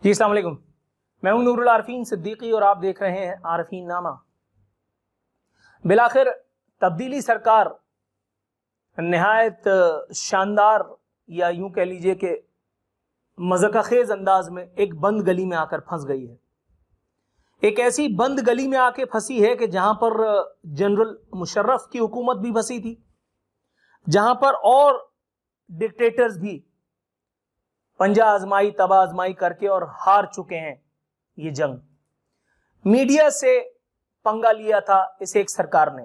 जी अस्सलाम वालेकुम। मैं हूं नूरुल आरफीन सिद्दीकी और आप देख रहे हैं आरफीन नामा। बिलाखिर तब्दीली सरकार निहायत शानदार या यूं कह लीजिए कि मज़ाक़खेज़ अंदाज में एक बंद गली में आकर फंस गई है। एक ऐसी बंद गली में आके फंसी है कि जहां पर जनरल मुशर्रफ की हुकूमत भी फंसी थी, जहां पर और डिक्टेटर्स भी पंजा आजमाई तबा आजमाई करके और हार चुके हैं ये जंग। मीडिया से पंगा लिया था इस एक सरकार ने।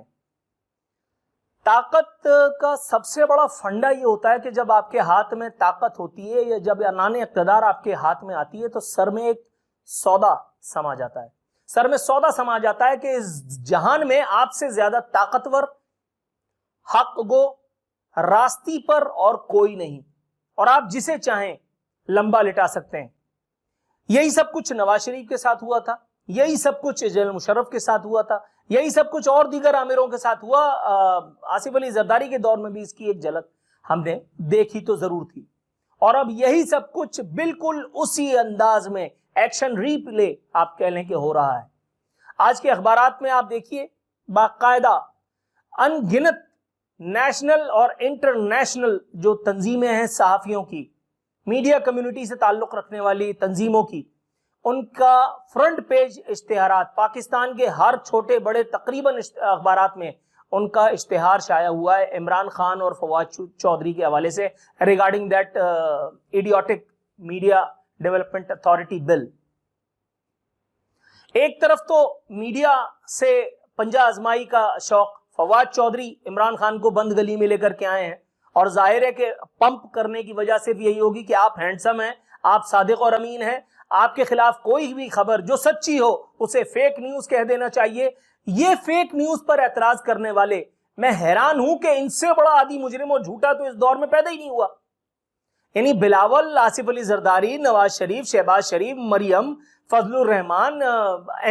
ताकत का सबसे बड़ा फंडा ये होता है कि जब आपके हाथ में ताकत होती है या जब अनाने इक़्तिदार आपके हाथ में आती है तो सर में एक सौदा समा जाता है। सर में सौदा समा जाता है कि इस जहान में आपसे ज्यादा ताकतवर, हक गो, रास्ती पर और कोई नहीं, और आप जिसे चाहें लंबा लिटा सकते हैं। यही सब कुछ नवाज शरीफ के साथ हुआ था, यही सब कुछ जनरल मुशर्रफ के साथ हुआ था, यही सब कुछ और दीगर आमिरों के साथ हुआ। आसिफ अली जरदारी के दौर में भी इसकी एक झलक हमने देखी तो जरूर थी। और अब यही सब कुछ बिल्कुल उसी अंदाज में एक्शन रीप्ले आप कह लें कि हो रहा है। आज के अखबारात में आप देखिए, बाकायदा अनगिनत नेशनल और इंटरनेशनल जो तंजीमें हैं सहाफियों की, मीडिया कम्युनिटी से ताल्लुक रखने वाली तंजीमों की, उनका फ्रंट पेज इश्तिहारात, पाकिस्तान के हर छोटे बड़े तकरीबन अखबारात में उनका इश्तिहार शाया हुआ है इमरान खान और फवाद चौधरी के हवाले से regarding that idiotic media development authority bill. एक तरफ तो मीडिया से पंजा आजमाई का शौक, फवाद चौधरी इमरान खान को बंद गली में लेकर के आए हैं और जाहिर है कि पंप करने की वजह सिर्फ यही होगी कि आप हैंडसम हैं, आप सादिक और अमीन हैं, आपके खिलाफ कोई भी खबर जो सच्ची हो उसे फेक न्यूज कह देना चाहिए। ये फेक न्यूज पर एतराज करने वाले, मैं हैरान हूं कि इनसे बड़ा आदि मुजरिम और झूठा तो इस दौर में पैदा ही नहीं हुआ। यानी बिलावल, आसिफ अली जरदारी, नवाज शरीफ, शहबाज शरीफ, मरियम, फजलुर रहमान,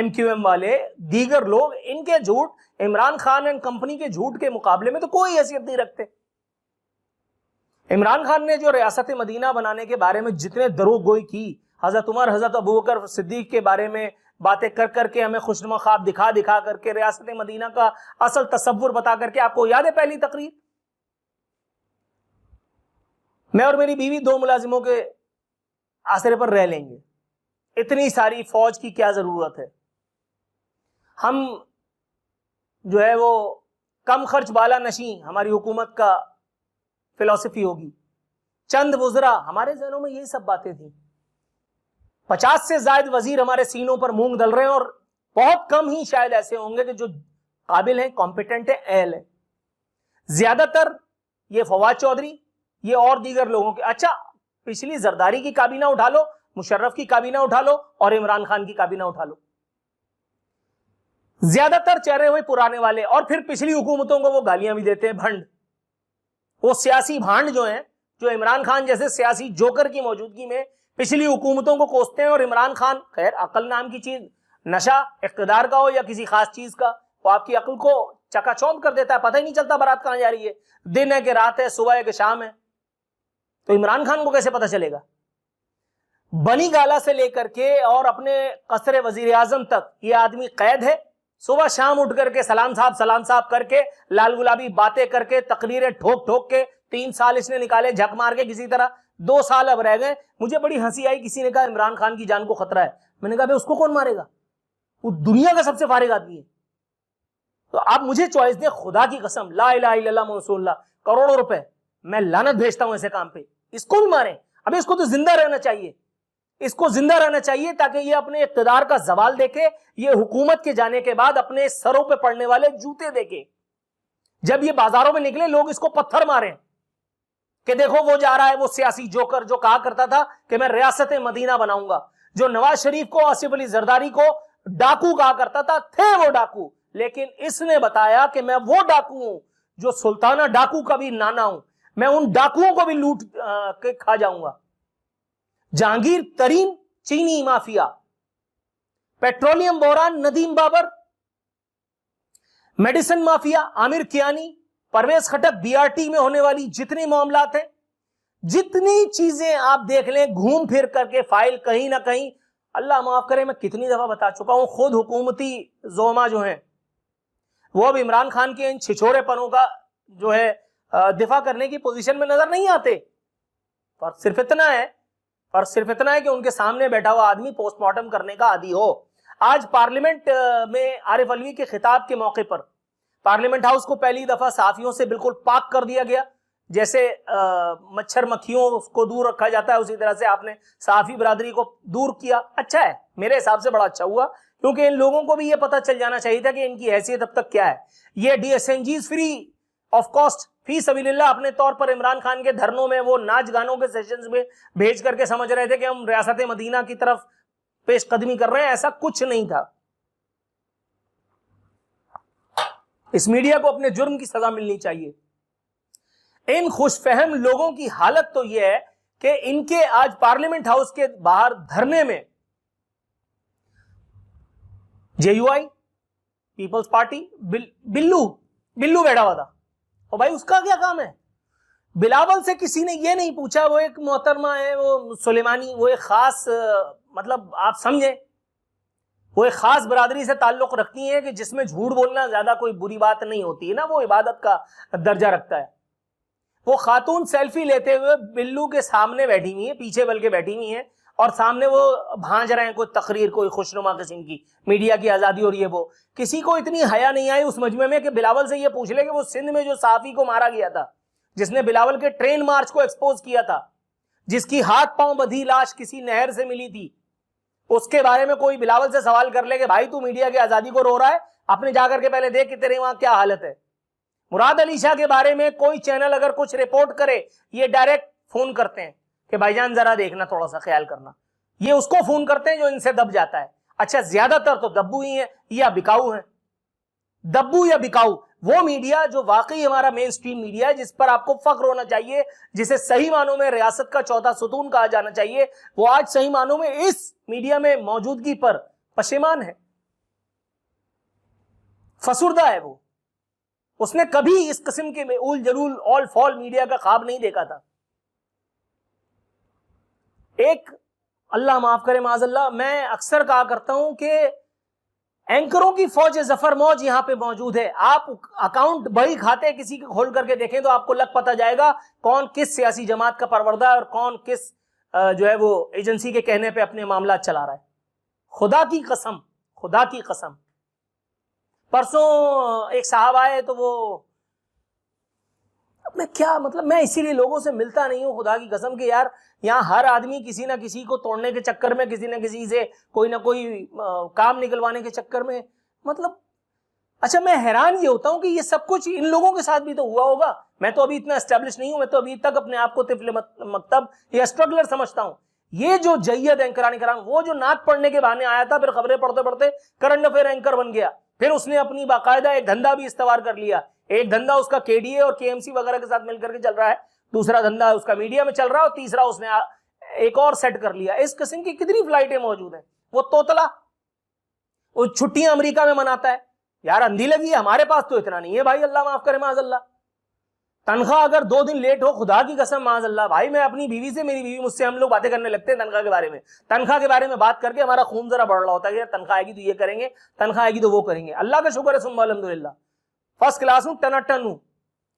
MQM वाले, दीगर लोग, इनके झूठ इमरान खान एंड कंपनी के झूठ के मुकाबले में तो कोई हैसियत नहीं रखते। इमरान खान ने जो रियासत मदीना बनाने के बारे में जितने दरोगोई की, हजरत उमर, हजरत अबू बकर सिद्दीक के बारे में बातें कर करके, हमें खुशनुमा ख्वाब दिखा दिखा करके रियासत मदीना का असल तसव्वुर बता करके, आपको याद है पहली तकरीर, मैं और मेरी बीवी 2 मुलाजिमों के आसरे पर रह लेंगे, इतनी सारी फौज की क्या जरूरत है, हम जो है वो कम खर्च बाला नशी हमारी हुकूमत का फिलॉसफी होगी। चंद वुज़रा, हमारे जहनों में यही सब बातें थी। 50 से ज्यादा वजीर हमारे सीनों पर मूंग दल रहे हैं और बहुत कम ही शायद ऐसे होंगे कि जो काबिल हैं, कॉम्पिटेंट है, अहल है। ज्यादातर ये फवाद चौधरी, ये और दीगर लोगों के। अच्छा, पिछली जरदारी की काबीना उठा लो, मुशर्रफ की काबीना उठा लो और इमरान खान की काबीना उठा लो, ज्यादातर चेहरे हुए पुराने वाले, और फिर पिछली हुकूमतों को वो गालियां भी देते हैं, भंड, वो सियासी भांड जो हैं, जो इमरान खान जैसे सियासी जोकर की मौजूदगी में पिछली हुकूमतों को कोसते हैं। और इमरान खान, खैर अकल नाम की चीज, नशा इख्तिदार का हो या किसी खास चीज का, वो आपकी अकल को चकाचौंध कर देता है, पता ही नहीं चलता बारात कहां जा रही है, दिन है कि रात है, सुबह है कि शाम है। तो इमरान खान को कैसे पता चलेगा? बनी गाला से लेकर के और अपने कसरे वजीर आजम तक ये आदमी कैद है। सुबह शाम उठ करके सलाम साहब करके, लाल गुलाबी बातें करके, तकरीरें ठोक ठोक के 3 साल इसने निकाले झक मार के किसी तरह, 2 साल अब रह गए। मुझे बड़ी हंसी आई, किसी ने कहा इमरान खान की जान को खतरा है। मैंने कहा भाई उसको कौन मारेगा, वो दुनिया का सबसे फारिग आदमी है। तो आप मुझे चॉइस दें, खुदा की कसम, ला इलाहा इल्लल्लाह मुहम्मद रसूलुल्लाह, करोड़ों रुपए मैं लानत भेजता हूं ऐसे काम पे, इसको भी मारें। अबे इसको तो जिंदा रहना चाहिए, इसको जिंदा रहना चाहिए ताकि ये अपने इक़्तिदार का जवाल देखे, ये हुकूमत के जाने के बाद अपने सरों पे पड़ने वाले जूते देखे। जब ये बाजारों में निकले लोग इसको पत्थर मारें कि देखो वो जा रहा है, वो सियासी जोकर जो कहा करता था कि मैं रियासत मदीना बनाऊंगा, जो नवाज शरीफ को, आसिफ अली जरदारी को डाकू कहा करता था, थे वो डाकू, लेकिन इसने बताया कि मैं वो डाकू हूं जो सुल्ताना डाकू का भी नाना हूं, मैं उन डाकुओं को भी लूट के खा जाऊंगा। जहांगीर तरीन चीनी माफिया, पेट्रोलियम बहरान Nadeem Babar, medicine mafia Aamir Kiyani, Pervez Khattak, BRT में होने वाली जितनी मामलात हैं, जितनी चीजें आप देख लें, घूम फिर करके फाइल कहीं ना कहीं अल्लाह माफ करे, मैं कितनी दफा बता चुका हूं, खुद हुकूमती जोमा जो हैं वो अब इमरान खान के इन छिछोरेपनों का जो है दिफा करने की पोजीशन में नजर नहीं आते। पर सिर्फ इतना है कि उनके सामने बैठा हुआ आदमी पोस्टमार्टम करने का आदी हो। आज पार्लियामेंट में आरिफ अलवी के खिताब के मौके पर पार्लियामेंट हाउस को पहली दफा सहाफियों से बिल्कुल पाक कर दिया गया। जैसे मच्छर मक्खियों को दूर रखा जाता है, उसी तरह से आपने सहाफी बरादरी को दूर किया। अच्छा है, मेरे हिसाब से बड़ा अच्छा हुआ, क्योंकि इन लोगों को भी ये पता चल जाना चाहिए था कि इनकी हैसियत अब तक क्या है। ये DSNGs फ्री ऑफ कॉस्ट फी सबीलिल्लाह अपने तौर पर इमरान खान के धरनों में वो नाच गानों के सेशंस में भेज करके समझ रहे थे कि हम रियासत मदीना की तरफ पेशकदमी कर रहे हैं। ऐसा कुछ नहीं था। इस मीडिया को अपने जुर्म की सजा मिलनी चाहिए। इन खुशफहम लोगों की हालत तो यह है कि इनके आज पार्लियामेंट हाउस के बाहर धरने में JUI पीपल्स पार्टी बिल्लू बैठा हुआ था। और भाई उसका क्या काम है? बिलावल से किसी ने ये नहीं पूछा, वो एक मोहतरमा है, वो सुलेमानी, वो एक खास मतलब आप समझे, वो एक खास बरादरी से ताल्लुक रखती है कि जिसमें झूठ बोलना ज्यादा कोई बुरी बात नहीं होती है ना, वो इबादत का दर्जा रखता है। वो खातून सेल्फी लेते हुए बिल्लू के सामने बैठी हुई है, पीछे बल्कि बैठी हुई है, और सामने वो भांज रहे हैं कोई तकरीर, कोई खुशनुमा किस्म की, मीडिया की आजादी और ये वो। किसी को इतनी हया नहीं आई उस मजमे में कि बिलावल से ये पूछ ले कि वो सिंध में जो साफी को मारा गया था, जिसने बिलावल के ट्रेन मार्च को एक्सपोज किया था, जिसकी हाथ पांव बंधी लाश किसी नहर से मिली थी, उसके बारे में कोई बिलावल से सवाल कर ले कि भाई तू मीडिया की आजादी को रो रहा है, अपने जाकर के पहले देख कि तेरे वहां क्या हालत है। मुराद अली शाह के बारे में कोई चैनल अगर कुछ रिपोर्ट करे, ये डायरेक्ट फोन करते हैं कि भाईजान जरा देखना, थोड़ा सा ख्याल करना। ये उसको फोन करते हैं जो इनसे दब जाता है। अच्छा, ज्यादातर तो दब्बू ही है या बिकाऊ है, दब्बू या बिकाऊ। वो मीडिया जो वाकई हमारा मेन स्ट्रीम मीडिया है, जिस पर आपको फख्र होना चाहिए, जिसे सही मानों में रियासत का चौथा सुतून कहा जाना चाहिए, वो आज सही मानों में इस मीडिया में मौजूदगी पर पशेमान है, फसुर्दा है। वो उसने कभी इस किस्म के उल जलूल ऑल फॉल मीडिया का ख्वाब नहीं देखा था। एक अल्लाह माफ करे माज़अल्लाह, मैं अक्सर कहा करता हूं कि एंकरों की फौज जफर मौज यहां पे मौजूद है। आप अकाउंट बही खाते किसी के खोल करके देखें तो आपको लग पता जाएगा कौन किस सियासी जमात का परवरदा है और कौन किस जो है वो एजेंसी के कहने पे अपने मामला चला रहा है। खुदा की कसम परसों एक साहब आए तो वो, मैं क्या मतलब, मैं इसीलिए लोगों से मिलता नहीं हूं खुदा की कसम कि यार यहाँ हर आदमी किसी ना किसी को तोड़ने के चक्कर में, किसी ना किसी से कोई ना कोई काम निकलवाने के चक्कर में, मतलब अच्छा मैं हैरान ये होता हूं कि ये सब कुछ इन लोगों के साथ भी तो हुआ होगा। मैं तो अभी इतना एस्टेब्लिश नहीं हूं, मैं तो अभी तक अपने आप को तिफल मकतब या स्ट्रगलर समझता हूं। ये जो जय्यद एंकरानी कराम, वो जो नात पढ़ने के बहाने आया था, फिर खबरें पढ़ते पढ़ते करंट अफेयर एंकर बन गया, फिर उसने अपनी बाकायदा एक धंधा भी इस्तेवार कर लिया। एक धंधा उसका KDA और KMC वगैरह के साथ मिलकर के चल रहा है, दूसरा धंधा उसका मीडिया में चल रहा है, और तीसरा उसने एक और सेट कर लिया। इस किस्म की कितनी फ्लाइटें मौजूद हैं। वो तोतला वो छुट्टियां अमेरिका में मनाता है, यार अंधी लगी है, हमारे पास तो इतना नहीं है भाई, अल्लाह माफ करे माज़अल्लाह। तनख्वाह अगर 2 दिन लेट हो, खुदा की कसम माज़अल्लाह भाई, मैं अपनी बीवी से, मेरी बीवी मुझसे, हम लोग बातें करने लगते हैं तनख्वाह के बारे में। तनख्वाह के बारे में बात करके हमारा खून जरा बढ़ रहा होता है कि तनख्वाह आएगी तो ये करेंगे, तनख्वाह आएगी तो वो करेंगे। अल्लाह का शुक्र है, सुम्मा अल्हम्दुलिल्लाह, फर्स्ट क्लास हूं, टनाटन हूं,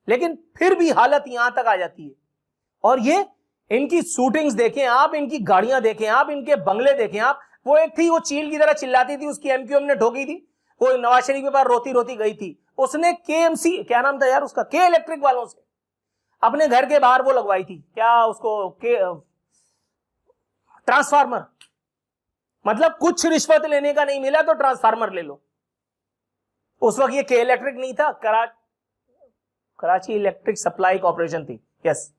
लेकिन फिर भी हालत यहां तक आ जाती है। और ये इनकी शूटिंग्स देखें आप, इनकी गाड़ियां देखें आप, इनके बंगले देखें आप। वो एक थी, वो चील की तरह चिल्लाती थी, उसकी MQM ने ठोकी थी, वो नवाज शरीफ के पास रोती रोती गई थी, उसने KMC, क्या नाम था यार उसका, के इलेक्ट्रिक वालों से अपने घर के बाहर वो लगवाई थी, क्या उसको, के ट्रांसफार्मर। मतलब कुछ रिश्वत लेने का नहीं मिला तो ट्रांसफार्मर ले लो। उस वक्त ये के इलेक्ट्रिक नहीं था, कराची इलेक्ट्रिक सप्लाई कॉर्पोरेशन थी, यस।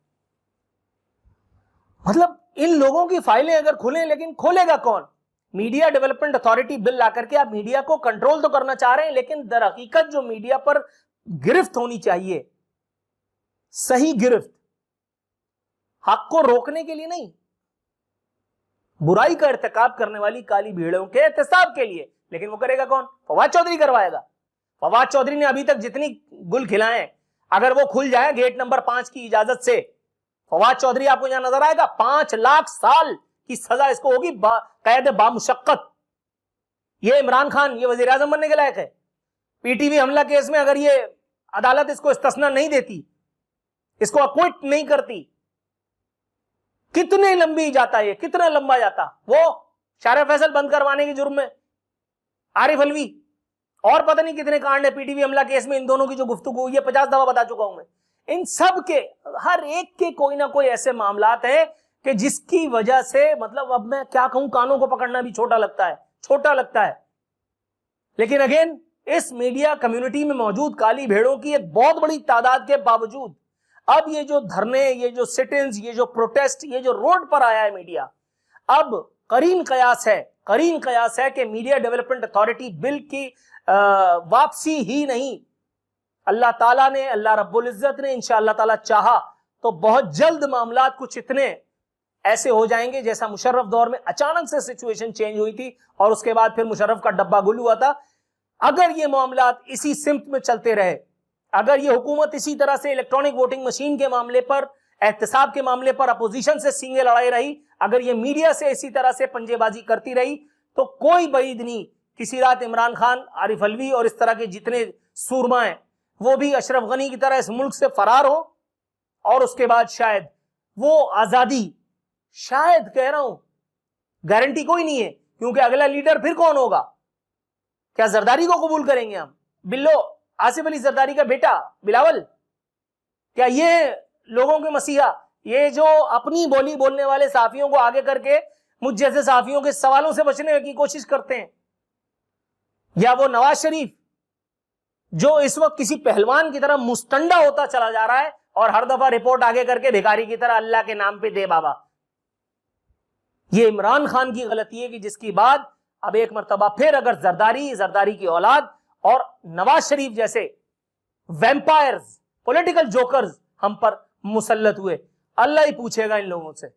मतलब इन लोगों की फाइलें अगर खुलें, लेकिन खोलेगा कौन? मीडिया डेवलपमेंट अथॉरिटी बिल ला करके आप मीडिया को कंट्रोल तो करना चाह रहे हैं, लेकिन दर हकीकत जो मीडिया पर गिरफ्त होनी चाहिए, सही गिरफ्त, हक को रोकने के लिए नहीं, बुराई का इर्तिकाब करने वाली काली भीड़ों के एहतसाब के लिए। लेकिन वो करेगा कौन? फवाद चौधरी करवाएगा। फवाद चौधरी ने अभी तक जितनी गुल खिलाए, अगर वो खुल जाए गेट नंबर 5 की इजाजत से, फवाद चौधरी आपको यहां नजर आएगा। 5 लाख साल की सजा इसको होगी कैद बामुशक्कत। ये इमरान खान ये वजीर आजम बनने के लायक है? पीटीवी हमला केस में अगर ये अदालत इसको इस्तिस्ना नहीं देती, इसको अक्विट नहीं करती, कितने लंबी जाता है, कितना लंबा जाता। वो शारे फैसल बंद करवाने के जुर्म में आरिफ अलवी और पता नहीं कितने कांड है पीटीवी हमला केस में, इन दोनों की जो गुफ्तगू हुई है 50 दफा बता चुका हूं मैं। इन सब के हर एक के कोई ना कोई ऐसे मामलात हैं कि जिसकी वजह से मतलब अब मैं क्या कहूं, कानों को पकड़ना भी छोटा लगता है। लेकिन अगेन इस मीडिया कम्युनिटी में मौजूद काली भेड़ों की एक बहुत बड़ी तादाद के बावजूद अब ये जो धरने, ये जो सिट-इन्स, ये जो प्रोटेस्ट, ये जो रोड पर आया है मीडिया, अब करीन कयास है कि मीडिया डेवलपमेंट अथॉरिटी बिल की वापसी ही नहीं, अल्लाह ताला ने, अल्लाह रब्बुल इज्जत ने इंशाअल्लाह ताला चाहा तो बहुत जल्द मामलात कुछ इतने ऐसे हो जाएंगे जैसा मुशर्रफ दौर में अचानक से सिचुएशन चेंज हुई थी और उसके बाद फिर मुशर्रफ का डब्बा गुल हुआ था। अगर ये मामलात इसी सिमत में चलते रहे, अगर ये हुकूमत इसी तरह से इलेक्ट्रॉनिक वोटिंग मशीन के मामले पर, एहतसाब के मामले पर अपोजिशन से सींगे लड़ाई रही, अगर ये मीडिया से इसी तरह से पंजेबाजी करती रही, तो कोई बईद नहीं किसी रात इमरान खान, आरिफ अलवी और इस तरह के जितने सूरमा हैं वो भी अशरफ गनी की तरह इस मुल्क से फरार हो और उसके बाद शायद वो आजादी, शायद कह रहा हूं, गारंटी कोई नहीं है, क्योंकि अगला लीडर फिर कौन होगा? क्या जरदारी को कबूल करेंगे हम? बिल्लो, आसिफ अली जरदारी का बेटा बिलावल, क्या ये लोगों के मसीहा, ये जो अपनी बोली बोलने वाले साफियों को आगे करके मुझ जैसे साफियों के सवालों से बचने की कोशिश करते हैं? या वो नवाज शरीफ जो इस वक्त किसी पहलवान की तरह मुस्तंडा होता चला जा रहा है और हर दफा रिपोर्ट आगे करके भिखारी की तरह अल्लाह के नाम पे दे बाबा। ये इमरान खान की गलती है कि जिसकी बाद अब एक मर्तबा फिर अगर जरदारी की औलाद और नवाज शरीफ जैसे वैम्पायर्स, पॉलिटिकल जोकर्स हम पर मुसल्लत हुए, अल्लाह ही पूछेगा इन लोगों से।